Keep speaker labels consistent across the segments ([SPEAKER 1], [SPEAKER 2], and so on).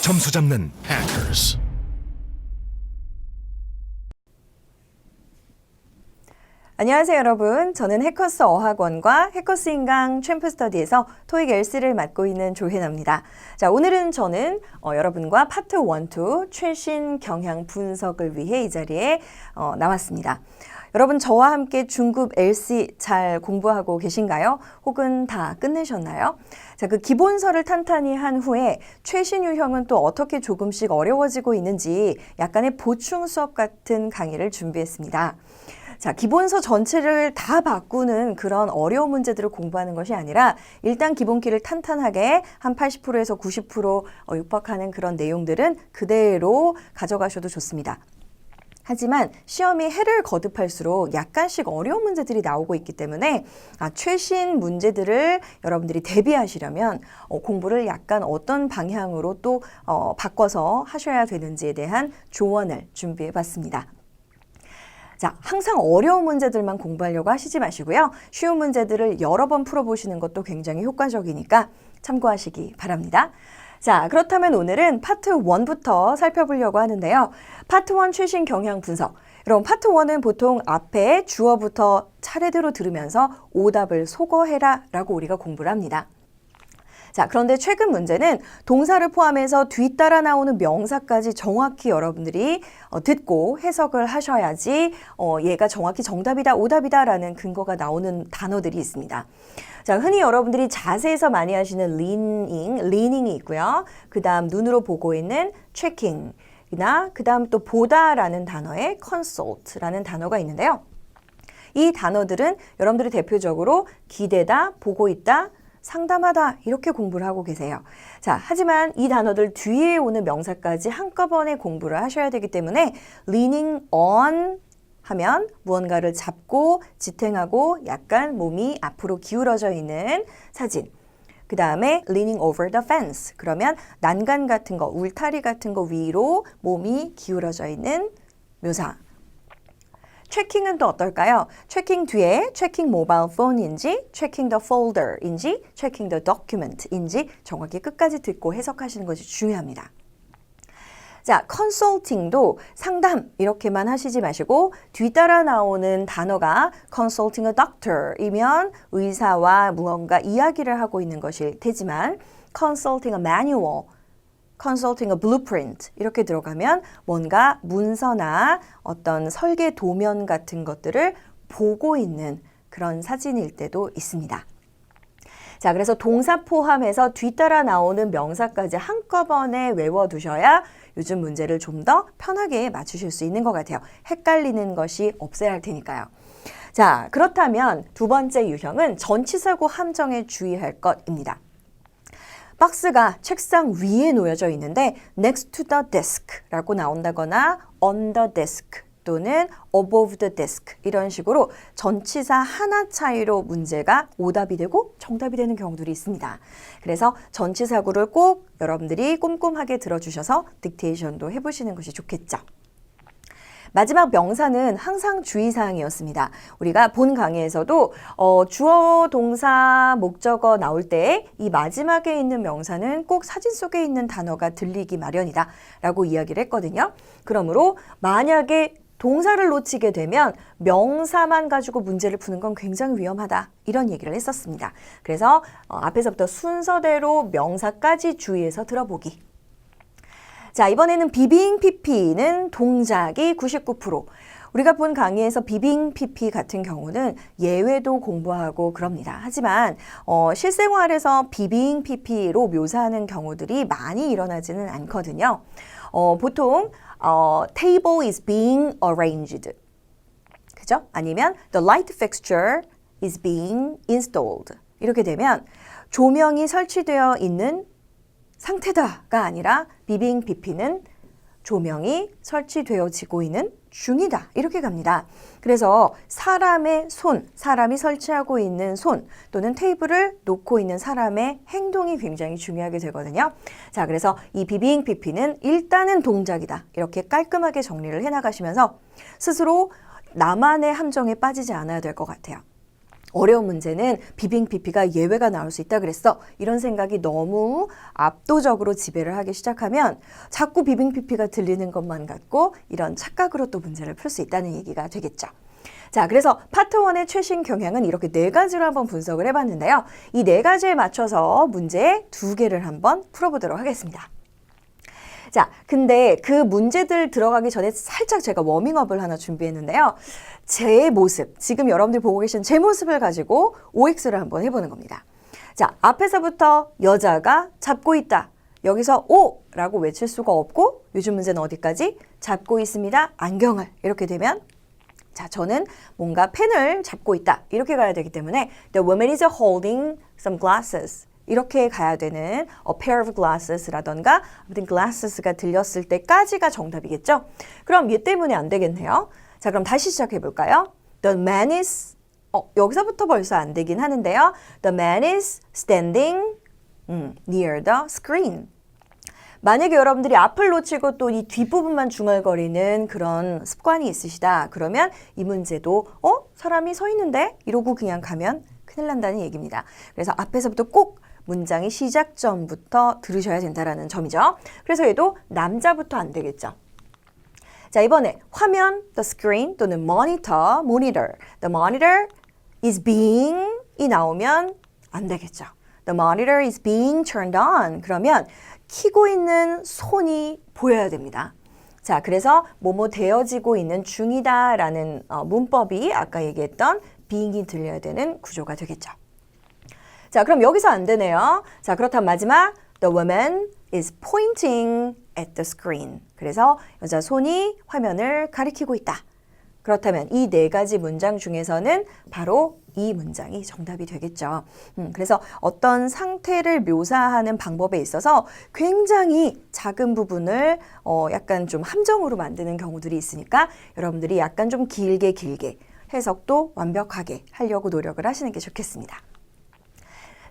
[SPEAKER 1] 점수 잡는 Hackers.
[SPEAKER 2] 안녕하세요 여러분. 저는 해커스 어학원과 해커스 인강 챔프스터디에서 토익 LC를 맡고 있는 조혜나입니다. 자, 오늘은 저는 여러분과 파트 1, 2 최신 경향 분석을 위해 이 자리에 나왔습니다. 여러분 저와 함께 중급 LC 잘 공부하고 계신가요? 혹은 다 끝내셨나요? 자, 그 기본서를 탄탄히 한 후에 최신 유형은 또 어떻게 조금씩 어려워지고 있는지 약간의 보충 수업 같은 강의를 준비했습니다. 자, 기본서 전체를 다 바꾸는 그런 어려운 문제들을 공부하는 것이 아니라 일단 기본기를 탄탄하게 한 80%에서 90% 육박하는 그런 내용들은 그대로 가져가셔도 좋습니다. 하지만 시험이 해를 거듭할수록 약간씩 어려운 문제들이 나오고 있기 때문에 최신 문제들을 여러분들이 대비하시려면 공부를 약간 어떤 방향으로 또 바꿔서 하셔야 되는지에 대한 조언을 준비해 봤습니다. 자, 항상 어려운 문제들만 공부하려고 하시지 마시고요. 쉬운 문제들을 여러 번 풀어보시는 것도 굉장히 효과적이니까 참고하시기 바랍니다. 자, 그렇다면 오늘은 파트 1부터 살펴보려고 하는데요. 파트 1 최신 경향 분석. 여러분, 파트 1은 보통 앞에 주어부터 차례대로 들으면서 오답을 소거해라 라고 우리가 공부를 합니다. 자, 그런데 최근 문제는 동사를 포함해서 뒤따라 나오는 명사까지 정확히 여러분들이 듣고 해석을 하셔야지 얘가 정확히 정답이다, 오답이다 라는 근거가 나오는 단어들이 있습니다. 자, 흔히 여러분들이 자세에서 많이 하시는 leaning이 있고요. 그 다음 눈으로 보고 있는 checking이나 그 다음 또 보다라는 단어에 consult라는 단어가 있는데요. 이 단어들은 여러분들이 대표적으로 기대다, 보고 있다, 상담하다 이렇게 공부를 하고 계세요. 자, 하지만 이 단어들 뒤에 오는 명사까지 한꺼번에 공부를 하셔야 되기 때문에 leaning on 하면 무언가를 잡고 지탱하고 약간 몸이 앞으로 기울어져 있는 사진. 그 다음에 leaning over the fence. 그러면 난간 같은 거, 울타리 같은 거 위로 몸이 기울어져 있는 묘사. 체킹은 또 어떨까요? 체킹 뒤에 체킹 모바일 폰인지, 체킹 the folder인지, 체킹 the document인지 정확히 끝까지 듣고 해석하시는 것이 중요합니다. 자, 컨설팅도 상담 이렇게만 하시지 마시고 뒤따라 나오는 단어가 consulting a doctor이면 의사와 무언가 이야기를 하고 있는 것일 테지만 consulting a manual, consulting a blueprint 이렇게 들어가면 뭔가 문서나 어떤 설계 도면 같은 것들을 보고 있는 그런 사진일 때도 있습니다. 자, 그래서 동사 포함해서 뒤따라 나오는 명사까지 한꺼번에 외워두셔야 요즘 문제를 좀 더 편하게 맞추실 수 있는 것 같아요. 헷갈리는 것이 없어야 할 테니까요. 자, 그렇다면 두 번째 유형은 전치사구 함정에 주의할 것입니다. 박스가 책상 위에 놓여져 있는데 next to the desk라고 나온다거나 on the desk 또는 above the desk 이런 식으로 전치사 하나 차이로 문제가 오답이 되고 정답이 되는 경우들이 있습니다. 그래서 전치사구를 꼭 여러분들이 꼼꼼하게 들어주셔서 딕테이션도 해보시는 것이 좋겠죠. 마지막 명사는 항상 주의사항이었습니다. 우리가 본 강의에서도 주어, 동사, 목적어 나올 때 이 마지막에 있는 명사는 꼭 사진 속에 있는 단어가 들리기 마련이다 라고 이야기를 했거든요. 그러므로 만약에 동사를 놓치게 되면 명사만 가지고 문제를 푸는 건 굉장히 위험하다 이런 얘기를 했었습니다. 그래서 앞에서부터 순서대로 명사까지 주의해서 들어보기. 자, 이번에는 비빙 PP는 동작이 99%. 우리가 본 강의에서 비빙 PP 같은 경우는 예외도 공부하고 그럽니다. 하지만 실생활에서 비빙 PP로 묘사하는 경우들이 많이 일어나지는 않거든요. 보통 table is being arranged. 그죠? 아니면 the light fixture is being installed. 이렇게 되면 조명이 설치되어 있는 상태다가 아니라 비빙 PP는 조명이 설치되어지고 있는 중이다. 이렇게 갑니다. 그래서 사람의 손, 사람이 설치하고 있는 손 또는 테이블을 놓고 있는 사람의 행동이 굉장히 중요하게 되거든요. 자, 그래서 이 비빙 PP는 일단은 동작이다. 이렇게 깔끔하게 정리를 해나가시면서 스스로 나만의 함정에 빠지지 않아야 될 것 같아요. 어려운 문제는 비빙 PP가 예외가 나올 수 있다 그랬어. 이런 생각이 너무 압도적으로 지배를 하기 시작하면 자꾸 비빙 PP가 들리는 것만 같고 이런 착각으로 또 문제를 풀 수 있다는 얘기가 되겠죠. 자, 그래서 파트 1의 최신 경향은 이렇게 4가지로 한번 분석을 해봤는데요. 이 4가지에 맞춰서 문제 2개를 한번 풀어보도록 하겠습니다. 자, 근데 그 문제들 들어가기 전에 살짝 제가 워밍업을 하나 준비했는데요. 제 모습, 지금 여러분들 보고 계신 제 모습을 가지고 OX를 한번 해보는 겁니다. 자, 앞에서부터 여자가 잡고 있다. 여기서 오! 라고 외칠 수가 없고 요즘 문제는 어디까지? 잡고 있습니다. 안경을. 이렇게 되면 자, 저는 뭔가 펜을 잡고 있다. 이렇게 가야 되기 때문에 The woman is holding some glasses. 이렇게 가야 되는 a pair of glasses라던가 아무튼 glasses가 들렸을 때까지가 정답이겠죠. 그럼 얘 때문에 안 되겠네요. 자, 그럼 다시 시작해 볼까요? The man is 여기서부터 벌써 안 되긴 하는데요. The man is standing near the screen. 만약에 여러분들이 앞을 놓치고 또 이 뒷부분만 중얼거리는 그런 습관이 있으시다. 그러면 이 문제도 사람이 서 있는데? 이러고 그냥 가면 큰일 난다는 얘기입니다. 그래서 앞에서부터 꼭 문장의 시작점부터 들으셔야 된다는 점이죠. 그래서 얘도 남자부터 안 되겠죠. 자, 이번에 화면, the screen 또는 monitor. The monitor is being 이 나오면 안 되겠죠. The monitor is being turned on. 그러면 켜고 있는 손이 보여야 됩니다. 자, 그래서 뭐뭐 되어지고 있는 중이다라는 문법이 아까 얘기했던 being이 들려야 되는 구조가 되겠죠. 자, 그럼 여기서 안 되네요. 자, 그렇다면 마지막 The woman is pointing at the screen. 그래서 여자 손이 화면을 가리키고 있다. 그렇다면 이 4가지 문장 중에서는 바로 이 문장이 정답이 되겠죠. 그래서 어떤 상태를 묘사하는 방법에 있어서 굉장히 작은 부분을 약간 좀 함정으로 만드는 경우들이 있으니까 여러분들이 약간 좀 길게 해석도 완벽하게 하려고 노력을 하시는 게 좋겠습니다.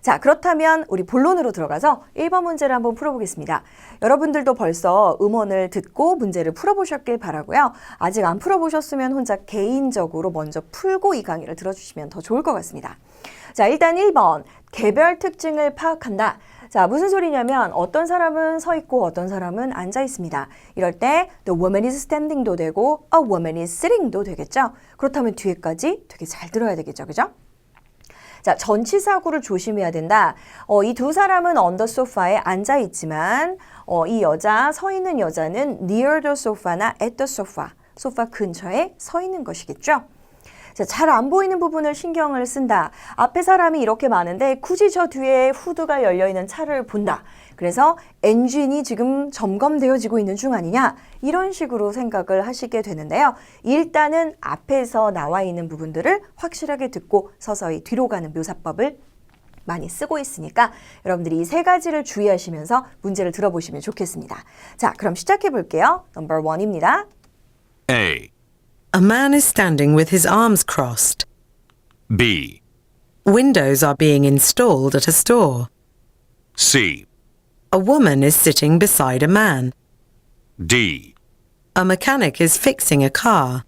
[SPEAKER 2] 자, 그렇다면 우리 본론으로 들어가서 1번 문제를 한번 풀어보겠습니다. 여러분들도 벌써 음원을 듣고 문제를 풀어보셨길 바라고요. 아직 안 풀어보셨으면 혼자 개인적으로 먼저 풀고 이 강의를 들어주시면 더 좋을 것 같습니다. 자, 일단 1번, 개별 특징을 파악한다. 자, 무슨 소리냐면 어떤 사람은 서 있고 어떤 사람은 앉아 있습니다. 이럴 때 the woman is standing도 되고 a woman is sitting도 되겠죠. 그렇다면 뒤에까지 되게 잘 들어야 되겠죠. 그죠? 자, 전치사구를 조심해야 된다. 이 두 사람은 on the sofa에 앉아 있지만 이 여자, 서 있는 여자는 near the sofa나 at the sofa, 소파 근처에 서 있는 것이겠죠. 자, 잘 안 보이는 부분을 신경을 쓴다. 앞에 사람이 이렇게 많은데 굳이 저 뒤에 후드가 열려있는 차를 본다. 그래서 엔진이 지금 점검되어지고 있는 중 아니냐? 이런 식으로 생각을 하시게 되는데요. 일단은 앞에서 나와 있는 부분들을 확실하게 듣고 서서히 뒤로 가는 묘사법을 많이 쓰고 있으니까 여러분들이 이 3가지를 주의하시면서 문제를 들어보시면 좋겠습니다. 자, 그럼 시작해 볼게요. 넘버 1입니다.
[SPEAKER 1] A.
[SPEAKER 3] A man is standing with his arms crossed.
[SPEAKER 1] B.
[SPEAKER 3] Windows are being installed at a store.
[SPEAKER 1] C.
[SPEAKER 3] A woman is sitting beside a man.
[SPEAKER 1] D.
[SPEAKER 3] A mechanic is fixing a car.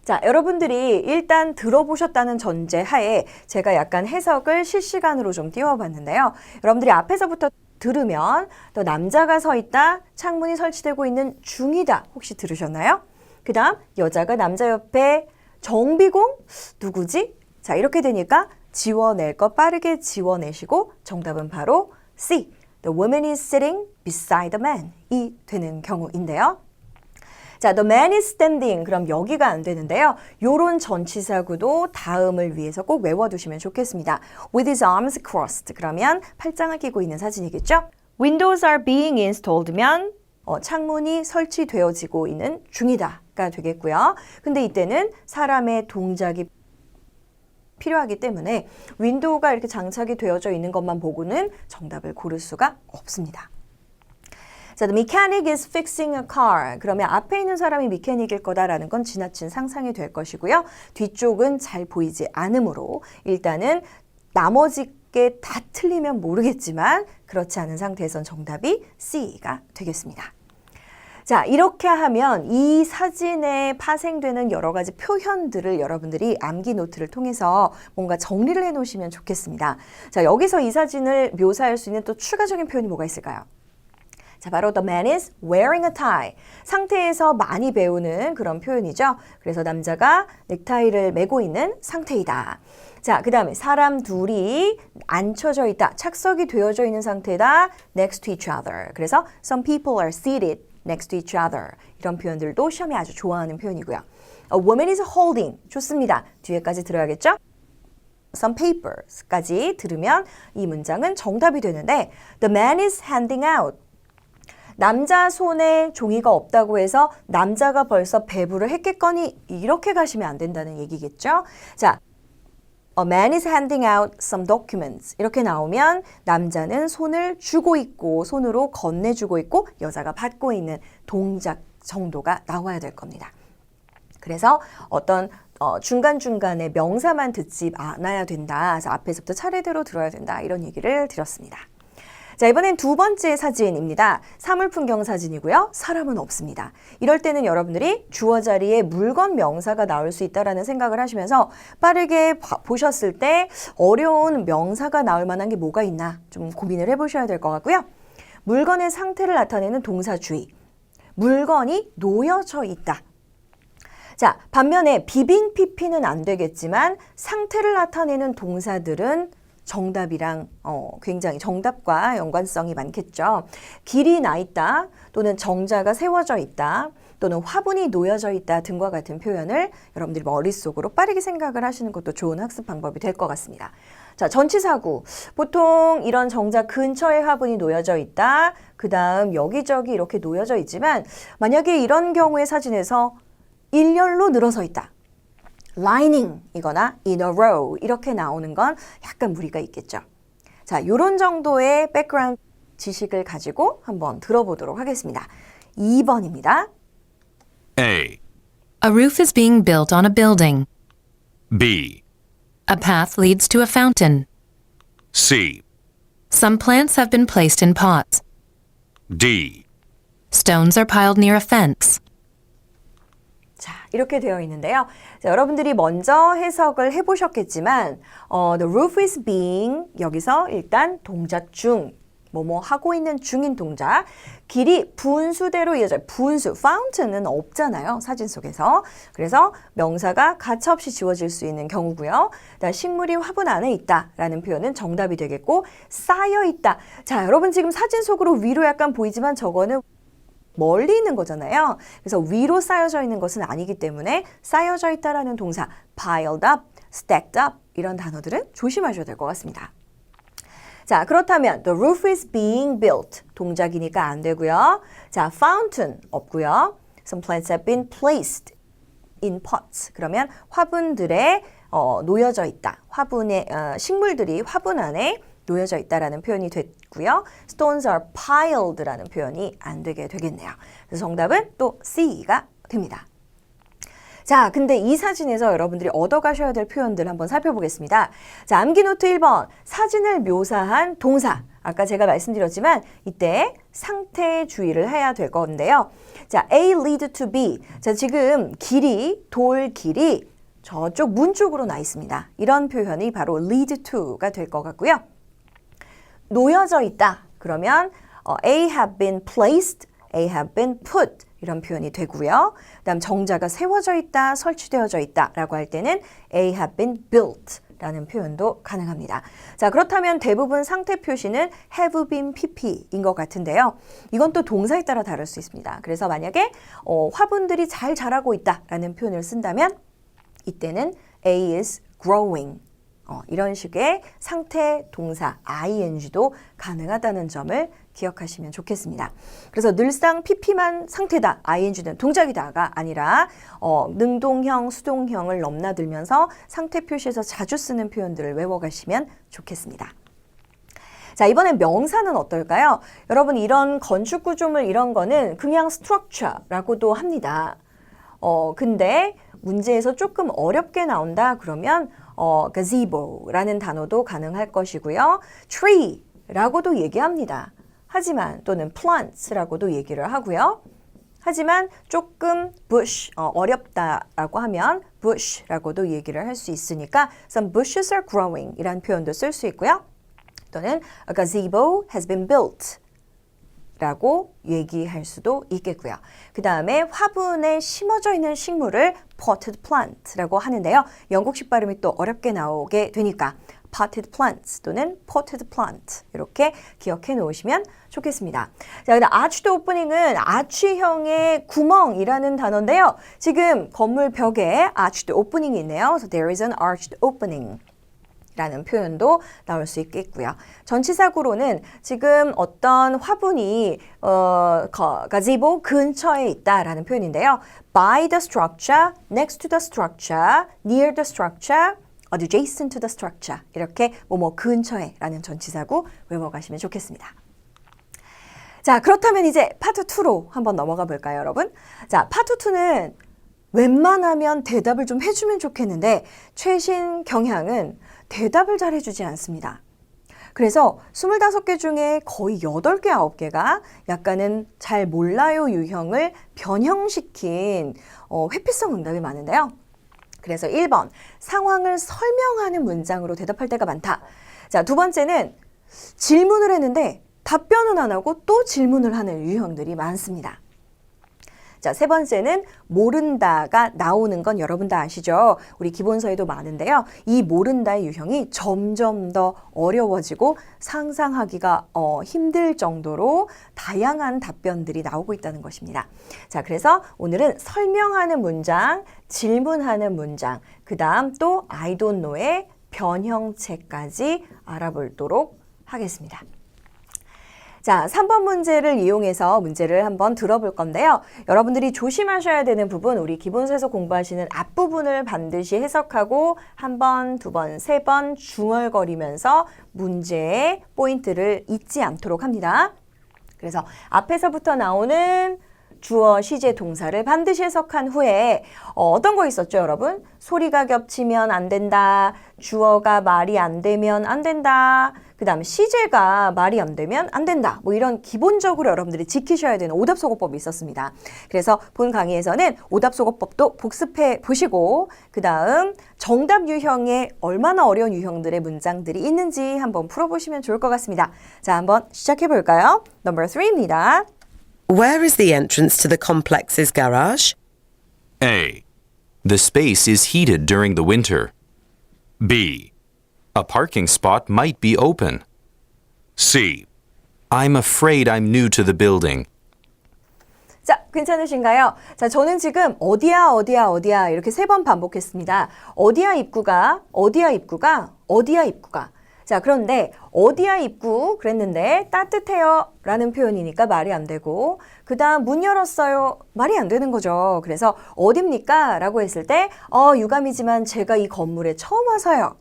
[SPEAKER 2] 자, 여러분들이 일단 들어보셨다는 전제 하에 제가 약간 해석을 실시간으로 좀 띄워봤는데요. 여러분들이 앞에서부터 들으면 또 남자가 서 있다, 창문이 설치되고 있는 중이다. 혹시 들으셨나요? 그 다음 여자가 남자 옆에 정비공? 누구지? 자, 이렇게 되니까 지워낼 거 빠르게 지워내시고 정답은 바로 C. The woman is sitting beside the man. 이 되는 경우인데요. 자, the man is standing. 그럼 여기가 안 되는데요. 요런 전치사구도 다음을 위해서 꼭 외워두시면 좋겠습니다. With his arms crossed. 그러면 팔짱을 끼고 있는 사진이겠죠? Windows are being installed면 창문이 설치되어지고 있는 중이다가 되겠고요. 근데 이때는 사람의 동작이 필요하기 때문에 윈도우가 이렇게 장착이 되어져 있는 것만 보고는 정답을 고를 수가 없습니다. 자, the mechanic is fixing a car. 그러면 앞에 있는 사람이 미케닉일 거다라는 건 지나친 상상이 될 것이고요. 뒤쪽은 잘 보이지 않으므로 일단은 나머지 게 다 틀리면 모르겠지만 그렇지 않은 상태에선 정답이 C가 되겠습니다. 자, 이렇게 하면 이 사진에 파생되는 여러 가지 표현들을 여러분들이 암기 노트를 통해서 뭔가 정리를 해 놓으시면 좋겠습니다. 자, 여기서 이 사진을 묘사할 수 있는 또 추가적인 표현이 뭐가 있을까요? 자, 바로 the man is wearing a tie. 상태에서 많이 배우는 그런 표현이죠. 그래서 남자가 넥타이를 메고 있는 상태이다. 자, 그 다음에 사람 둘이 앉혀져 있다. 착석이 되어져 있는 상태다. next to each other. 그래서 some people are seated next to each other. 이런 표현들도 시험에 아주 좋아하는 표현이고요. A woman is holding. 좋습니다. 뒤에까지 들어야겠죠? some papers까지 들으면 이 문장은 정답이 되는데 the man is handing out. 남자 손에 종이가 없다고 해서 남자가 벌써 배부를 했겠거니 이렇게 가시면 안 된다는 얘기겠죠? 자, a man is handing out some documents. 이렇게 나오면 남자는 손을 주고 있고 손으로 건네주고 있고 여자가 받고 있는 동작 정도가 나와야 될 겁니다. 그래서 어떤 중간중간에 명사만 듣지 않아야 된다. 그래서 앞에서부터 차례대로 들어야 된다. 이런 얘기를 드렸습니다. 자, 이번엔 두 번째 사진입니다. 사물 풍경 사진이고요. 사람은 없습니다. 이럴 때는 여러분들이 주어 자리에 물건 명사가 나올 수 있다라는 생각을 하시면서 빠르게 보셨을 때 어려운 명사가 나올 만한 게 뭐가 있나 좀 고민을 해보셔야 될 것 같고요. 물건의 상태를 나타내는 동사 주의. 물건이 놓여져 있다. 자, 반면에 비빙 피피는 안 되겠지만 상태를 나타내는 동사들은 정답이랑 굉장히 정답과 연관성이 많겠죠. 길이 나 있다 또는 정자가 세워져 있다 또는 화분이 놓여져 있다 등과 같은 표현을 여러분들이 머릿속으로 빠르게 생각을 하시는 것도 좋은 학습 방법이 될 것 같습니다. 자, 전치사구. 보통 이런 정자 근처에 화분이 놓여져 있다. 그 다음 여기저기 이렇게 놓여져 있지만 만약에 이런 경우의 사진에서 일렬로 늘어서 있다. lining 이거나 in a row 이렇게 나오는 건 약간 무리가 있겠죠. 자, 요런 정도의 백그라운드 지식을 가지고 한번 들어보도록 하겠습니다. 2번입니다.
[SPEAKER 1] A,
[SPEAKER 4] A roof is being built on a building.
[SPEAKER 1] B,
[SPEAKER 4] A path leads to a fountain.
[SPEAKER 1] C,
[SPEAKER 4] Some plants have been placed in pots.
[SPEAKER 1] D.
[SPEAKER 4] Stones are piled near a fence.
[SPEAKER 2] 자, 이렇게 되어 있는데요. 자, 여러분들이 먼저 해석을 해보셨겠지만 the roof is being 여기서 일단 동작 중 뭐뭐 하고 있는 중인 동작 길이 분수대로 이어져요. 분수, fountain은 없잖아요. 사진 속에서. 그래서 명사가 가차없이 지워질 수 있는 경우고요. 식물이 화분 안에 있다라는 표현은 정답이 되겠고 쌓여 있다. 자, 여러분 지금 사진 속으로 위로 약간 보이지만 저거는 멀리 있는 거잖아요. 그래서 위로 쌓여져 있는 것은 아니기 때문에 쌓여져 있다라는 동사 piled up, stacked up 이런 단어들은 조심하셔야 될 것 같습니다. 자, 그렇다면 the roof is being built 동작이니까 안 되고요. 자, fountain 없고요. Some plants have been placed in pots. 그러면 화분들에 놓여져 있다. 화분에 식물들이 화분 안에 놓여져 있다라는 표현이 됐고요. Stones are piled라는 표현이 안 되게 되겠네요. 그래서 정답은 또 C가 됩니다. 자, 근데 이 사진에서 여러분들이 얻어가셔야 될 표현들 한번 살펴보겠습니다. 자, 암기노트 1번, 사진을 묘사한 동사. 아까 제가 말씀드렸지만 이때 상태 주의를 해야 될 건데요. 자, A lead to B. 자, 지금 길이, 돌 길이 저쪽 문 쪽으로 나 있습니다. 이런 표현이 바로 lead to가 될 것 같고요. 놓여져 있다. 그러면 A have been placed, A have been put 이런 표현이 되고요. 그다음 정자가 세워져 있다, 설치되어져 있다 라고 할 때는 A have been built 라는 표현도 가능합니다. 자, 그렇다면 대부분 상태 표시는 have been pp인 것 같은데요. 이건 또 동사에 따라 다를 수 있습니다. 그래서 만약에 화분들이 잘 자라고 있다 라는 표현을 쓴다면 이때는 A is growing 이런 식의 상태 동사 ing도 가능하다는 점을 기억하시면 좋겠습니다. 그래서 늘상 pp만 상태다, ing는 동작이다가 아니라 능동형, 수동형을 넘나들면서 상태 표시에서 자주 쓰는 표현들을 외워가시면 좋겠습니다. 자, 이번엔 명사는 어떨까요? 여러분 이런 건축 구조물 이런 거는 그냥 structure라고도 합니다. 근데 문제에서 조금 어렵게 나온다 그러면 gazebo라는 단어도 가능할 것이고요. tree라고도 얘기합니다. 하지만 또는 plants라고도 얘기를 하고요. 하지만 조금 bush, 어렵다라고 하면 bush라고도 얘기를 할 수 있으니까 some bushes are growing 이란 표현도 쓸 수 있고요. 또는 a gazebo has been built 라고 얘기할 수도 있겠고요. 그 다음에 화분에 심어져 있는 식물을 potted plant라고 하는데요. 영국식 발음이 또 어렵게 나오게 되니까 potted plants 또는 potted plant 이렇게 기억해 놓으시면 좋겠습니다. 자, 근데 arched opening은 아치형의 구멍이라는 단어인데요. 지금 건물 벽에 arched opening이 있네요. So there is an arched opening. 라는 표현도 나올 수 있겠고요. 전치사구로는 지금 어떤 화분이 gazebo 근처에 있다라는 표현인데요. by the structure, next to the structure, near the structure, adjacent to the structure 이렇게 뭐뭐 근처에 라는 전치사구 외워가시면 좋겠습니다. 자, 그렇다면 이제 파트 2로 한번 넘어가 볼까요, 여러분? 자, 파트 2는 웬만하면 대답을 좀 해주면 좋겠는데 최신 경향은 대답을 잘 해주지 않습니다. 그래서 25개 중에 거의 8개, 9개가 약간은 잘 몰라요 유형을 변형시킨 회피성 응답이 많은데요. 그래서 1번, 상황을 설명하는 문장으로 대답할 때가 많다. 자, 두 번째는 질문을 했는데 답변은 안 하고 또 질문을 하는 유형들이 많습니다. 자, 세 번째는 모른다가 나오는 건 여러분 다 아시죠? 우리 기본서에도 많은데요. 이 모른다의 유형이 점점 더 어려워지고 상상하기가 힘들 정도로 다양한 답변들이 나오고 있다는 것입니다. 자, 그래서 오늘은 설명하는 문장, 질문하는 문장, 그 다음 또 I don't know의 변형체까지 알아보도록 하겠습니다. 자, 3번 문제를 이용해서 문제를 한번 들어볼 건데요. 여러분들이 조심하셔야 되는 부분, 우리 기본서에서 공부하시는 앞부분을 반드시 해석하고 한 번, 두 번, 세 번 중얼거리면서 문제의 포인트를 잊지 않도록 합니다. 그래서 앞에서부터 나오는 주어, 시제, 동사를 반드시 해석한 후에 어떤 거 있었죠, 여러분? 소리가 겹치면 안 된다. 주어가 말이 안 되면 안 된다. 그 다음 시제가 말이 안 되면 안 된다. 뭐 이런 기본적으로 여러분들이 지키셔야 되는 오답소거법이 있었습니다. 그래서 본 강의에서는 오답소거법도 복습해 보시고 그 다음 정답 유형에 얼마나 어려운 유형들의 문장들이 있는지 한번 풀어보시면 좋을 것 같습니다. 자, 한번 시작해 볼까요? Number 3입니다.
[SPEAKER 3] Where is the entrance to the complex's garage?
[SPEAKER 1] A.
[SPEAKER 5] The space is heated during the winter.
[SPEAKER 1] B.
[SPEAKER 5] A parking spot might be open.
[SPEAKER 1] C.
[SPEAKER 5] I'm afraid I'm new to the building.
[SPEAKER 2] 자, 괜찮으신가요? 자, 저는 지금 어디야 이렇게 3번 반복했습니다. 어디야 입구가. 자, 그런데 어디야 입구 그랬는데 따뜻해요 라는 표현이니까 말이 안 되고 그 다음 문 열었어요 말이 안 되는 거죠. 그래서 어딥니까? 라고 했을 때 유감이지만 제가 이 건물에 처음 와서요.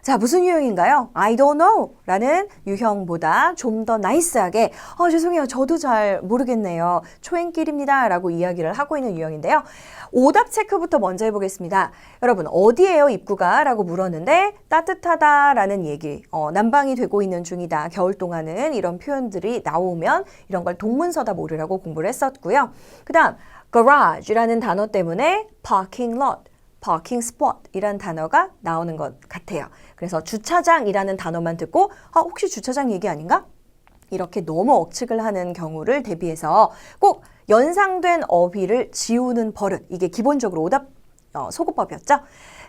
[SPEAKER 2] 자, 무슨 유형인가요? I don't know 라는 유형보다 좀 더 나이스하게 죄송해요. 저도 잘 모르겠네요. 초행길입니다. 라고 이야기를 하고 있는 유형인데요. 오답 체크부터 먼저 해보겠습니다. 여러분, 어디예요 입구가? 라고 물었는데 따뜻하다 라는 얘기, 난방이 되고 있는 중이다. 겨울 동안은 이런 표현들이 나오면 이런 걸 동문서다 모르라고 공부를 했었고요. 그 다음 garage라는 단어 때문에 parking lot, parking spot 이란 단어가 나오는 것 같아요. 그래서 주차장이라는 단어만 듣고 혹시 주차장 얘기 아닌가? 이렇게 너무 억측을 하는 경우를 대비해서 꼭 연상된 어휘를 지우는 버릇, 이게 기본적으로 오답 소거법이었죠.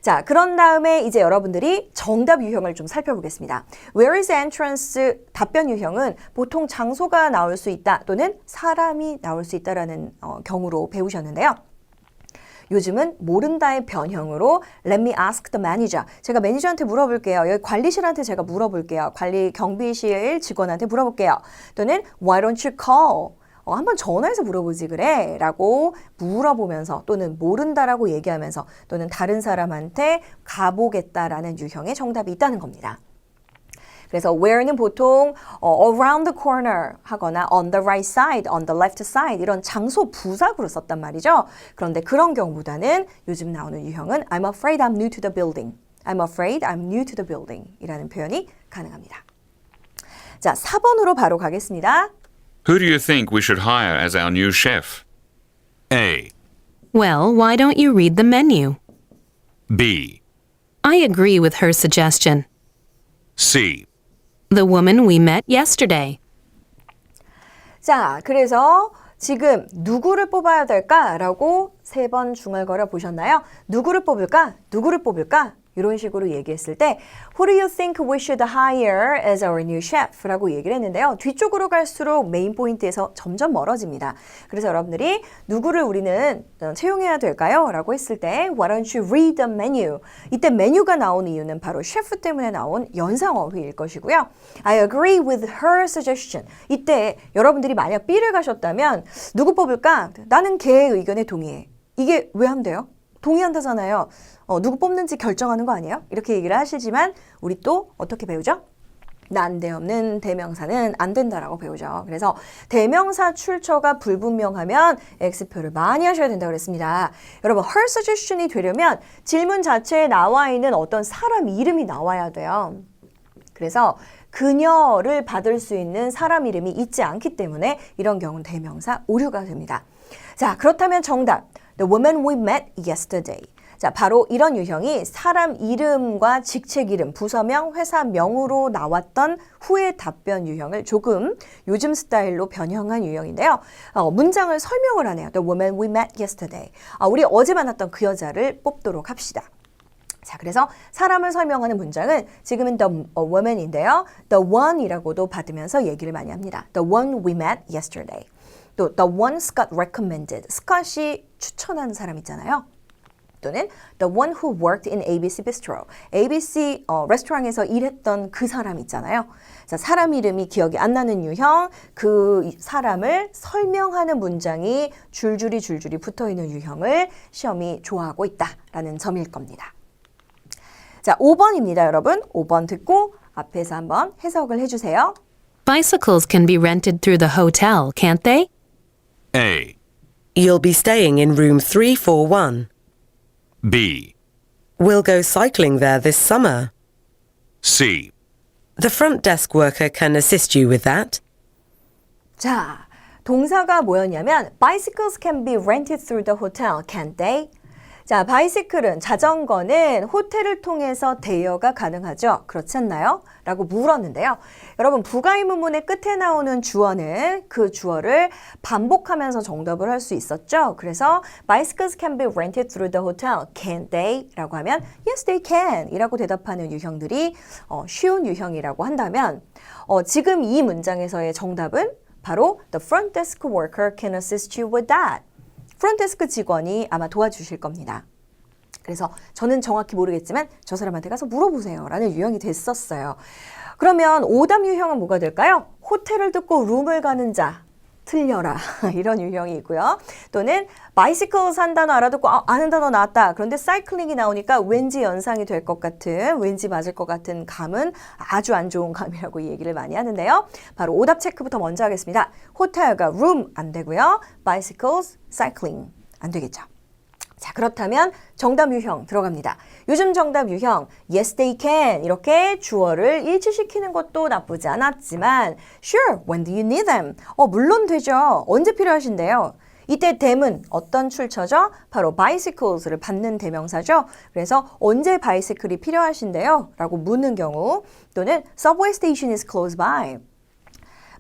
[SPEAKER 2] 자, 그런 다음에 이제 여러분들이 정답 유형을 좀 살펴보겠습니다. Where is entrance 답변 유형은 보통 장소가 나올 수 있다 또는 사람이 나올 수 있다라는 경우로 배우셨는데요. 요즘은 모른다의 변형으로 Let me ask the manager. 제가 매니저한테 물어볼게요. 여기 관리실한테 제가 물어볼게요. 관리 경비실 직원한테 물어볼게요. 또는 Why don't you call? 한번 전화해서 물어보지 그래? 라고 물어보면서 또는 모른다라고 얘기하면서 또는 다른 사람한테 가보겠다라는 유형의 정답이 있다는 겁니다. 그래서 where는 보통 around the corner 하거나 on the right side, on the left side 이런 장소 부사구로 썼단 말이죠. 그런데 그런 경우보다는 요즘 나오는 유형은 I'm afraid I'm new to the building. I'm afraid I'm new to the building 이라는 표현이 가능합니다. 자, 4번으로 바로 가겠습니다.
[SPEAKER 1] Who do you think we should hire as our new chef? A.
[SPEAKER 4] Well, why don't you read the menu?
[SPEAKER 1] B.
[SPEAKER 4] I agree with her suggestion.
[SPEAKER 1] C.
[SPEAKER 4] The woman we met yesterday.
[SPEAKER 2] 자, 그래서 지금 누구를 뽑아야 될까라고 3번 중얼거려 보셨나요? 누구를 뽑을까? 누구를 뽑을까? 이런 식으로 얘기했을 때 Who do you think we should hire as our new chef? 라고 얘기를 했는데요. 뒤쪽으로 갈수록 메인 포인트에서 점점 멀어집니다. 그래서 여러분들이 누구를 우리는 채용해야 될까요? 라고 했을 때 Why don't you read the menu? 이때 메뉴가 나온 이유는 바로 셰프 때문에 나온 연상어휘일 것이고요. I agree with her suggestion. 이때 여러분들이 만약 B를 가셨다면 누구 뽑을까? 나는 걔의 의견에 동의해. 이게 왜 하면 돼요? 동의한다잖아요. 누구 뽑는지 결정하는 거 아니에요? 이렇게 얘기를 하시지만 우리 또 어떻게 배우죠? 난데없는 대명사는 안 된다라고 배우죠. 그래서 대명사 출처가 불분명하면 X표를 많이 하셔야 된다고 그랬습니다. 여러분, her suggestion이 되려면 질문 자체에 나와 있는 어떤 사람 이름이 나와야 돼요. 그래서 그녀를 받을 수 있는 사람 이름이 있지 않기 때문에 이런 경우는 대명사 오류가 됩니다. 자, 그렇다면 정답. The woman we met yesterday. 자, 바로 이런 유형이 사람 이름과 직책 이름, 부서명, 회사명으로 나왔던 후의 답변 유형을 조금 요즘 스타일로 변형한 유형인데요. 문장을 설명을 하네요. The woman we met yesterday. 우리 어제 만났던 그 여자를 뽑도록 합시다. 자, 그래서 사람을 설명하는 문장은 지금은 the woman인데요. The one이라고도 받으면서 얘기를 많이 합니다. The one we met yesterday. 또 the one Scott recommended. 스캇이 추천한 사람 있잖아요. 또는 the one who worked in ABC Bistro. ABC 레스토랑에서 일했던 그 사람 있잖아요. 자, 사람 이름이 기억이 안 나는 유형, 그 사람을 설명하는 문장이 줄줄이 붙어있는 유형을 시험이 좋아하고 있다라는 점일 겁니다. 자, 5번입니다, 여러분. 5번 듣고 앞에서 한번 해석을 해주세요.
[SPEAKER 4] Bicycles can be rented through the hotel, can't they?
[SPEAKER 1] A.
[SPEAKER 3] You'll be staying in room 341.
[SPEAKER 1] B.
[SPEAKER 3] We'll go cycling there this summer.
[SPEAKER 1] C.
[SPEAKER 3] The front desk worker can assist you with that.
[SPEAKER 2] 자, 동사가 뭐였냐면 Bicycles can be rented through the hotel, can't they? 자, 바이시클은, 자전거는 호텔을 통해서 대여가 가능하죠. 그렇지 않나요? 라고 물었는데요. 여러분, 부가의문문의 끝에 나오는 주어는 그 주어를 반복하면서 정답을 할 수 있었죠. 그래서 Bicycles can be rented through the hotel, can't they? 라고 하면 Yes, they can 이라고 대답하는 유형들이 쉬운 유형이라고 한다면 지금 이 문장에서의 정답은 바로 The front desk worker can assist you with that. 프론트데스크 직원이 아마 도와주실 겁니다. 그래서 저는 정확히 모르겠지만 저 사람한테 가서 물어보세요 라는 유형이 됐었어요. 그러면 오답 유형은 뭐가 될까요? 호텔을 듣고 룸을 가는 자, 틀려라 이런 유형이 있고요. 또는 bicycles 한 단어 알아듣고 아는 단어 나왔다. 그런데 사이클링이 나오니까 왠지 연상이 될 것 같은, 왠지 맞을 것 같은 감은 아주 안 좋은 감이라고 얘기를 많이 하는데요. 바로 오답 체크부터 먼저 하겠습니다. 호텔과 room 안 되고요. bicycles, cycling 안 되겠죠. 자, 그렇다면 정답 유형 들어갑니다. 요즘 정답 유형 yes they can 이렇게 주어를 일치시키는 것도 나쁘지 않았지만 sure, when do you need them? 물론 되죠. 언제 필요하신데요? 이때 them은 어떤 출처죠? 바로 bicycles를 받는 대명사죠. 그래서 언제 바이시클이 필요하신데요? 라고 묻는 경우 또는 subway station is close by.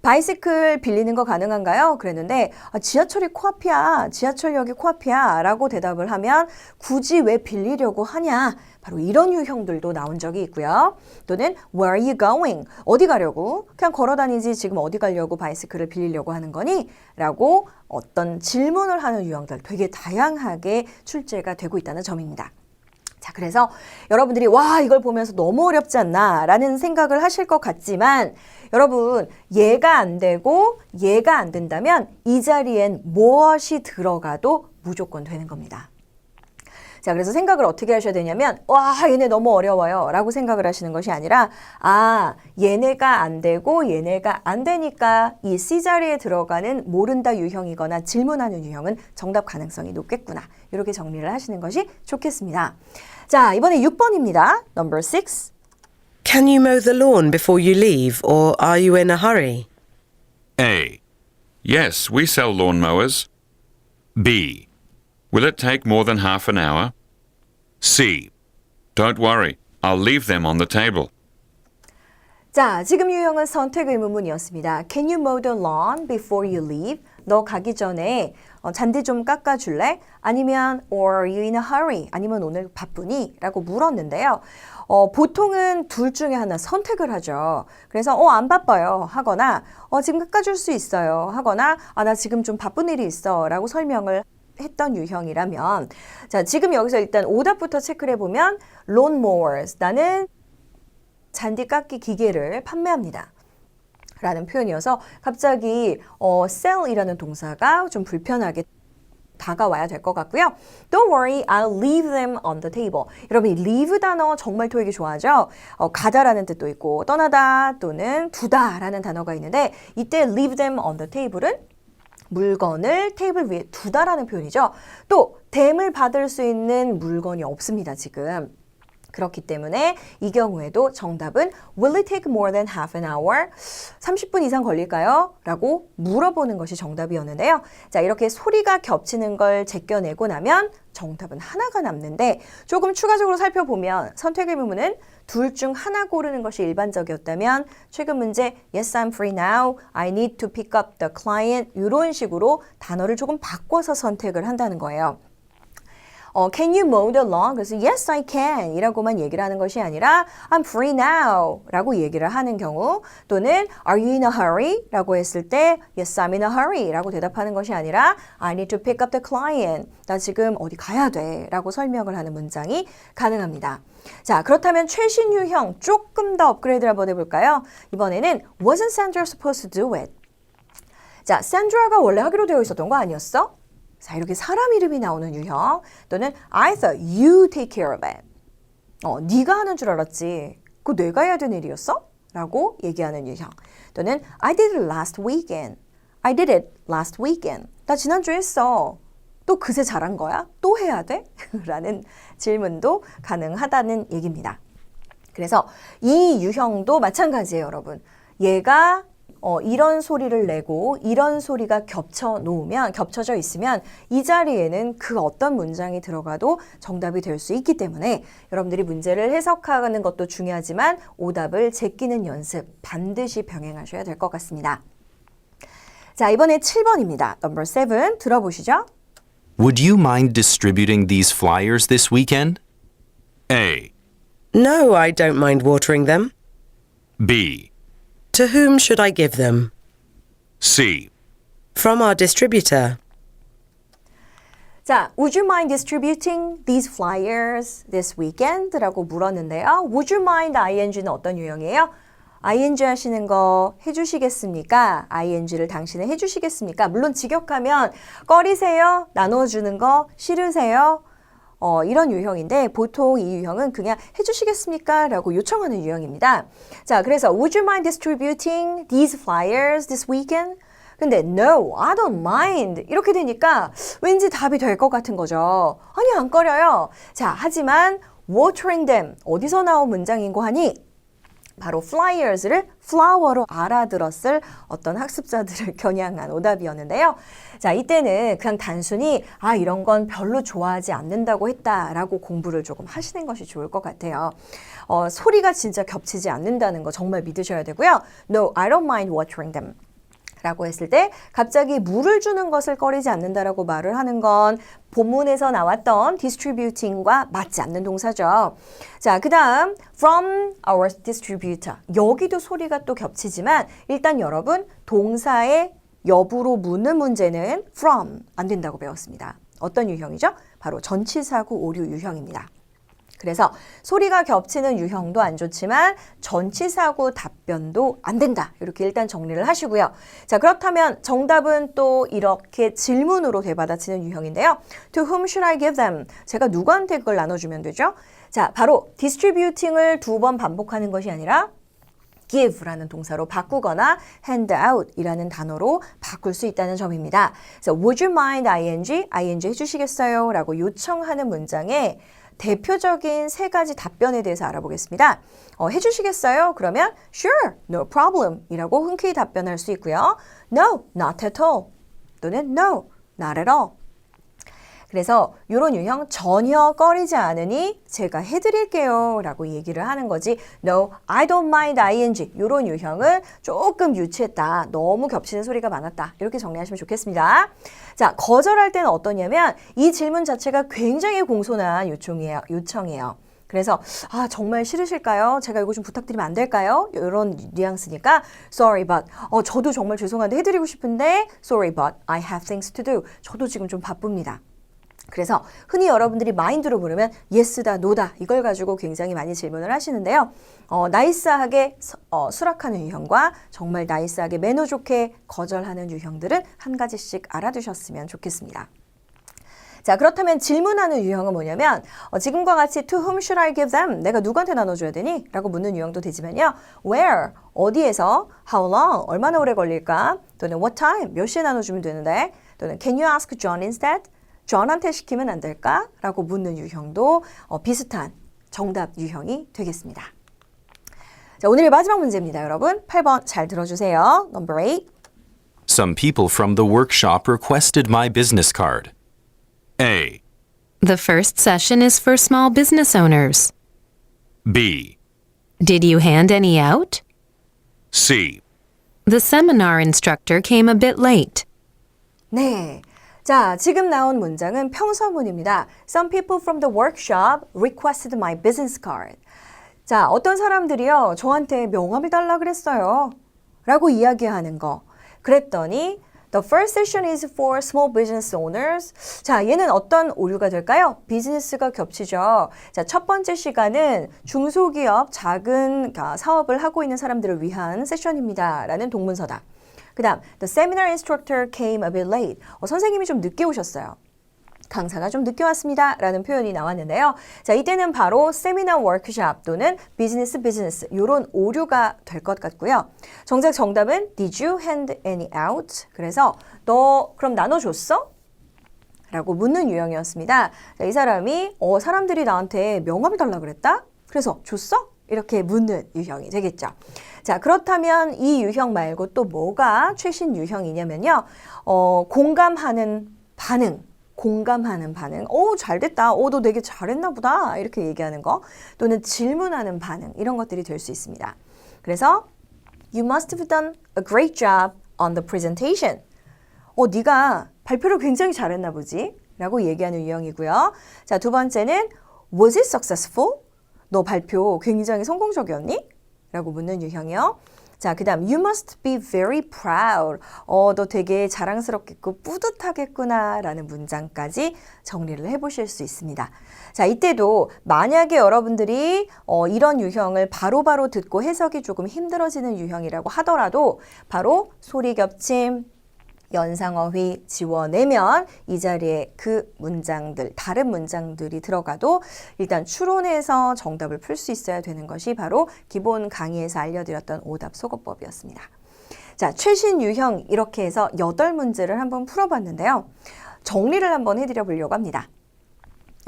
[SPEAKER 2] 바이시클 빌리는 거 가능한가요? 그랬는데 지하철이 코앞이야, 지하철역이 코앞이야 라고 대답을 하면 굳이 왜 빌리려고 하냐? 바로 이런 유형들도 나온 적이 있고요. 또는 Where are you going? 어디 가려고? 그냥 걸어다니지 지금 어디 가려고 바이시클을 빌리려고 하는 거니? 라고 어떤 질문을 하는 유형들 되게 다양하게 출제가 되고 있다는 점입니다. 자, 그래서 여러분들이 와, 이걸 보면서 너무 어렵지 않나 라는 생각을 하실 것 같지만 여러분, 얘가 안 되고 얘가 안 된다면 이 자리엔 무엇이 들어가도 무조건 되는 겁니다. 자, 그래서 생각을 어떻게 하셔야 되냐면 와, 얘네 너무 어려워요 라고 생각을 하시는 것이 아니라 얘네가 안 되고 얘네가 안 되니까 이 C 자리에 들어가는 모른다 유형이거나 질문하는 유형은 정답 가능성이 높겠구나. 이렇게 정리를 하시는 것이 좋겠습니다. 자, 이번에 6번입니다. Number 6.
[SPEAKER 3] Can you mow the lawn before you leave, or are you in a hurry?
[SPEAKER 1] A.
[SPEAKER 6] Yes, we sell lawnmowers.
[SPEAKER 1] B,
[SPEAKER 6] Will it take more than half an hour?
[SPEAKER 1] C,
[SPEAKER 6] Don't worry, I'll leave them on the table.
[SPEAKER 2] 자, 지금 유형은 선택 의문문이었습니다. Can you mow the lawn before you leave? 너 가기 전에 잔디 좀 깎아줄래? 아니면 Or are you in a hurry? 아니면 오늘 바쁘니? 라고 물었는데요. 보통은 둘 중에 하나 선택을 하죠. 그래서 안 바빠요 하거나 지금 깎아줄 수 있어요 하거나 나 지금 좀 바쁜 일이 있어 라고 설명을 했던 유형이라면 자, 지금 여기서 일단 오답부터 체크를 해보면 lawn mowers, 나는 잔디 깎기 기계를 판매합니다. 라는 표현이어서 갑자기 sell이라는 동사가 좀 불편하게 다가와야 될 것 같고요. Don't worry, I'll leave them on the table. 여러분, 이 leave 단어 정말 토익이 좋아하죠? 가다라는 뜻도 있고 떠나다 또는 두다라는 단어가 있는데 이때 leave them on the table은 물건을 테이블 위에 두다라는 표현이죠. 또 댐을 받을 수 있는 물건이 없습니다, 지금. 그렇기 때문에 이 경우에도 정답은 Will it take more than half an hour? 30분 이상 걸릴까요? 라고 물어보는 것이 정답이었는데요. 자, 이렇게 소리가 겹치는 걸 제껴내고 나면 정답은 하나가 남는데 조금 추가적으로 살펴보면 선택 의문문은 둘 중 하나 고르는 것이 일반적이었다면 최근 문제 Yes, I'm free now. I need to pick up the client. 이런 식으로 단어를 조금 바꿔서 선택을 한다는 거예요. Can you mow the lawn? 그래서 yes, I can 이라고만 얘기를 하는 것이 아니라 I'm free now 라고 얘기를 하는 경우 또는 Are you in a hurry? 라고 했을 때 Yes, I'm in a hurry 라고 대답하는 것이 아니라 I need to pick up the client. 나 지금 어디 가야 돼 라고 설명을 하는 문장이 가능합니다. 자, 그렇다면 최신 유형 조금 더 업그레이드를 한번 해볼까요? 이번에는 Wasn't Sandra supposed to do it? 자, 산드라가 원래 하기로 되어 있었던 거 아니었어? 자, 이렇게 사람 이름이 나오는 유형 또는 I thought you take care of it. 네가 하는 줄 알았지. 그거 내가 해야 되는 일이었어? 라고 얘기하는 유형. 또는 I did it last weekend. I did it last weekend. 나 지난주에 했어. 또 그새 잘한 거야? 또 해야 돼? 라는 질문도 가능하다는 얘기입니다. 그래서 이 유형도 마찬가지예요, 여러분. 얘가 이런 소리를 내고 이런 소리가 겹쳐져 있으면 이 자리에는 그 어떤 문장이 들어가도 정답이 될 수 있기 때문에 여러분들이 문제를 해석하는 것도 중요하지만 오답을 제끼는 연습 반드시 병행하셔야 될 것 같습니다. 자, 이번에 7번입니다. Number 7 들어보시죠.
[SPEAKER 5] Would you mind distributing these flyers this weekend?
[SPEAKER 1] A,
[SPEAKER 3] No, I don't mind watering them.
[SPEAKER 1] B,
[SPEAKER 3] To whom should I give them?
[SPEAKER 1] C,
[SPEAKER 3] From our distributor.
[SPEAKER 2] 자, would you mind distributing these flyers this weekend? 라고 물었는데요. Would you mind ing는 어떤 유형이에요? ing 하시는 거 해주시겠습니까? ing를 당신은 해주시겠습니까? 물론 직역하면 꺼리세요? 나눠주는 거 싫으세요? 이런 유형인데 보통 이 유형은 그냥 해주시겠습니까? 라고 요청하는 유형입니다. 자, 그래서 Would you mind distributing these flyers this weekend? 근데 No, I don't mind 이렇게 되니까 왠지 답이 될 것 같은 거죠. 아니, 안 꺼려요. 자, 하지만 watering them 어디서 나온 문장인고 하니 바로 flyers를 flower로 알아들었을 어떤 학습자들을 겨냥한 오답이었는데요. 자, 이때는 그냥 단순히 이런 건 별로 좋아하지 않는다고 했다라고 공부를 조금 하시는 것이 좋을 것 같아요. 소리가 진짜 겹치지 않는다는 거 정말 믿으셔야 되고요. No, I don't mind watering them. 라고 했을 때 갑자기 물을 주는 것을 꺼리지 않는다라고 말을 하는 건 본문에서 나왔던 distributing과 맞지 않는 동사죠. 자, 그 다음 from our distributor. 여기도 소리가 또 겹치지만 일단 여러분 동사의 여부로 묻는 문제는 from 안 된다고 배웠습니다. 어떤 유형이죠? 바로 전치사구 오류 유형입니다. 그래서 소리가 겹치는 유형도 안 좋지만 전치사구 답변도 안 된다. 이렇게 일단 정리를 하시고요. 자, 그렇다면 정답은 또 이렇게 질문으로 되받아치는 유형인데요. To whom should I give them? 제가 누구한테 그걸 나눠주면 되죠? 자, 바로 distributing을 2번 반복하는 것이 아니라 give라는 동사로 바꾸거나 hand out 이라는 단어로 바꿀 수 있다는 점입니다. 그래서 would you mind ing 해주시겠어요? 라고 요청하는 문장에 대표적인 3가지 답변에 대해서 알아보겠습니다. 해주시겠어요? 그러면 sure, no problem 이라고 흔쾌히 답변할 수 있고요. No, not at all 또는 no, not at all 그래서 이런 유형 전혀 꺼리지 않으니 제가 해드릴게요 라고 얘기를 하는 거지. No, I don't mind ing. 이런 유형은 조금 유치했다. 너무 겹치는 소리가 많았다. 이렇게 정리하시면 좋겠습니다. 자, 거절할 때는 어떠냐면 이 질문 자체가 굉장히 공손한 요청이에요. 그래서 정말 싫으실까요? 제가 이거 좀 부탁드리면 안 될까요? 이런 뉘앙스니까 sorry but 저도 정말 죄송한데 해드리고 싶은데 sorry but I have things to do. 저도 지금 좀 바쁩니다. 그래서 흔히 여러분들이 마인드로 부르면 yes다, no다 이걸 가지고 굉장히 많이 질문을 하시는데요. 나이스하게 수락하는 유형과 정말 나이스하게 매너 좋게 거절하는 유형들은 한 가지씩 알아두셨으면 좋겠습니다. 자, 그렇다면 질문하는 유형은 뭐냐면 지금과 같이 to whom should I give them? 내가 누구한테 나눠줘야 되니? 라고 묻는 유형도 되지만요. where? 어디에서? how long? 얼마나 오래 걸릴까? 또는 what time? 몇 시에 나눠주면 되는데? 또는 can you ask John instead? 존한테 시키면 안 될까? 라고 묻는 유형도 비슷한 정답 유형이 되겠습니다. 자, 오늘의 마지막 문제입니다, 여러분. 8번 잘 들어주세요. Number 8.
[SPEAKER 5] Some people from the workshop requested my business card.
[SPEAKER 1] A,
[SPEAKER 4] The first session is for small business owners.
[SPEAKER 1] B,
[SPEAKER 4] Did you hand any out?
[SPEAKER 1] C,
[SPEAKER 4] The seminar instructor came a bit late.
[SPEAKER 2] 네. 자, 지금 나온 문장은 평서문입니다. Some people from the workshop requested my business card. 자, 어떤 사람들이요, 저한테 명함을 달라 그랬어요. 라고 이야기하는 거. 그랬더니 The first session is for small business owners. 자, 얘는 어떤 오류가 될까요? 비즈니스가 겹치죠. 자, 첫 번째 시간은 중소기업, 작은 사업을 하고 있는 사람들을 위한 세션입니다. 라는 동문서다. 그 다음, the seminar instructor came a bit late. 선생님이 좀 늦게 오셨어요. 강사가 좀 늦게 왔습니다. 라는 표현이 나왔는데요. 자, 이때는 바로 세미나 워크숍 또는 비즈니스 이런 오류가 될 것 같고요. 정작 정답은 Did you hand any out? 그래서 너 그럼 나눠줬어? 라고 묻는 유형이었습니다. 자, 이 사람이 사람들이 나한테 명함을 달라 그랬다? 그래서 줬어? 이렇게 묻는 유형이 되겠죠. 자, 그렇다면 이 유형 말고 또 뭐가 최신 유형이냐면요. 공감하는 반응. 잘 됐다. 너 되게 잘했나 보다. 이렇게 얘기하는 거. 또는 질문하는 반응. 이런 것들이 될 수 있습니다. 그래서 You must have done a great job on the presentation. 네가 발표를 굉장히 잘했나 보지. 라고 얘기하는 유형이고요. 자, 두 번째는 Was it successful? 너 발표 굉장히 성공적이었니? 라고 묻는 유형이요. 자, 그 다음 You must be very proud. 너 되게 자랑스럽겠고 뿌듯하겠구나 라는 문장까지 정리를 해보실 수 있습니다. 자, 이때도 만약에 여러분들이 이런 유형을 바로바로 듣고 해석이 조금 힘들어지는 유형이라고 하더라도 바로 소리 겹침, 연상어휘 지워내면 이 자리에 그 문장들, 다른 문장들이 들어가도 일단 추론해서 정답을 풀 수 있어야 되는 것이 바로 기본 강의에서 알려드렸던 오답 소거법이었습니다. 자, 최신 유형 이렇게 해서 8문제를 한번 풀어봤는데요. 정리를 한번 해드려 보려고 합니다.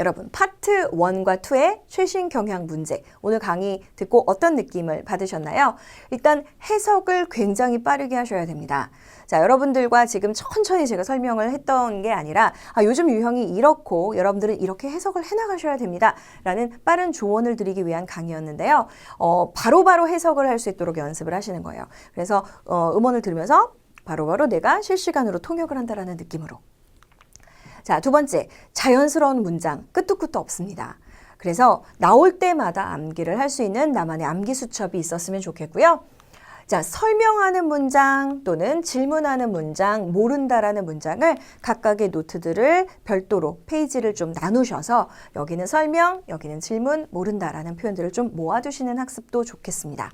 [SPEAKER 2] 여러분, 파트 1과 2의 최신 경향 문제, 오늘 강의 듣고 어떤 느낌을 받으셨나요? 일단 해석을 굉장히 빠르게 하셔야 됩니다. 자, 여러분들과 지금 천천히 제가 설명을 했던 게 아니라 요즘 유형이 이렇고 여러분들은 이렇게 해석을 해나가셔야 됩니다. 라는 빠른 조언을 드리기 위한 강의였는데요. 바로바로 해석을 할 수 있도록 연습을 하시는 거예요. 그래서 음원을 들으면서 바로바로 내가 실시간으로 통역을 한다라는 느낌으로. 자, 두 번째, 자연스러운 문장, 끝도 끝도 없습니다. 그래서 나올 때마다 암기를 할 수 있는 나만의 암기 수첩이 있었으면 좋겠고요. 자, 설명하는 문장 또는 질문하는 문장, 모른다라는 문장을 각각의 노트들을 별도로 페이지를 좀 나누셔서 여기는 설명, 여기는 질문, 모른다라는 표현들을 좀 모아두시는 학습도 좋겠습니다.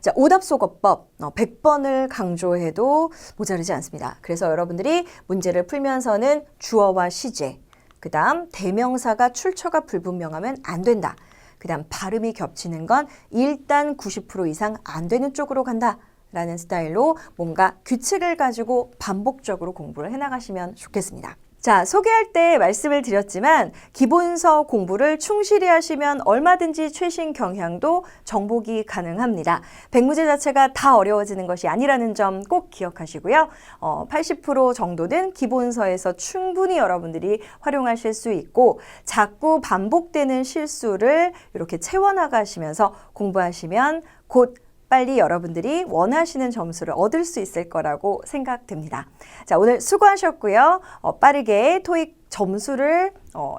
[SPEAKER 2] 자, 오답 소거법 100번을 강조해도 모자르지 않습니다. 그래서 여러분들이 문제를 풀면서는 주어와 시제, 그 다음 대명사가 출처가 불분명하면 안 된다. 그 다음 발음이 겹치는 건 일단 90% 이상 안 되는 쪽으로 간다. 라는 스타일로 뭔가 규칙을 가지고 반복적으로 공부를 해나가시면 좋겠습니다. 자, 소개할 때 말씀을 드렸지만 기본서 공부를 충실히 하시면 얼마든지 최신 경향도 정복이 가능합니다. 백문제 자체가 다 어려워지는 것이 아니라는 점 꼭 기억하시고요. 80% 정도는 기본서에서 충분히 여러분들이 활용하실 수 있고 자꾸 반복되는 실수를 이렇게 채워나가시면서 공부하시면 곧 빨리 여러분들이 원하시는 점수를 얻을 수 있을 거라고 생각됩니다. 자, 오늘 수고하셨고요. 빠르게 토익 점수를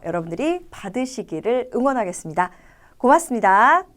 [SPEAKER 2] 여러분들이 받으시기를 응원하겠습니다. 고맙습니다.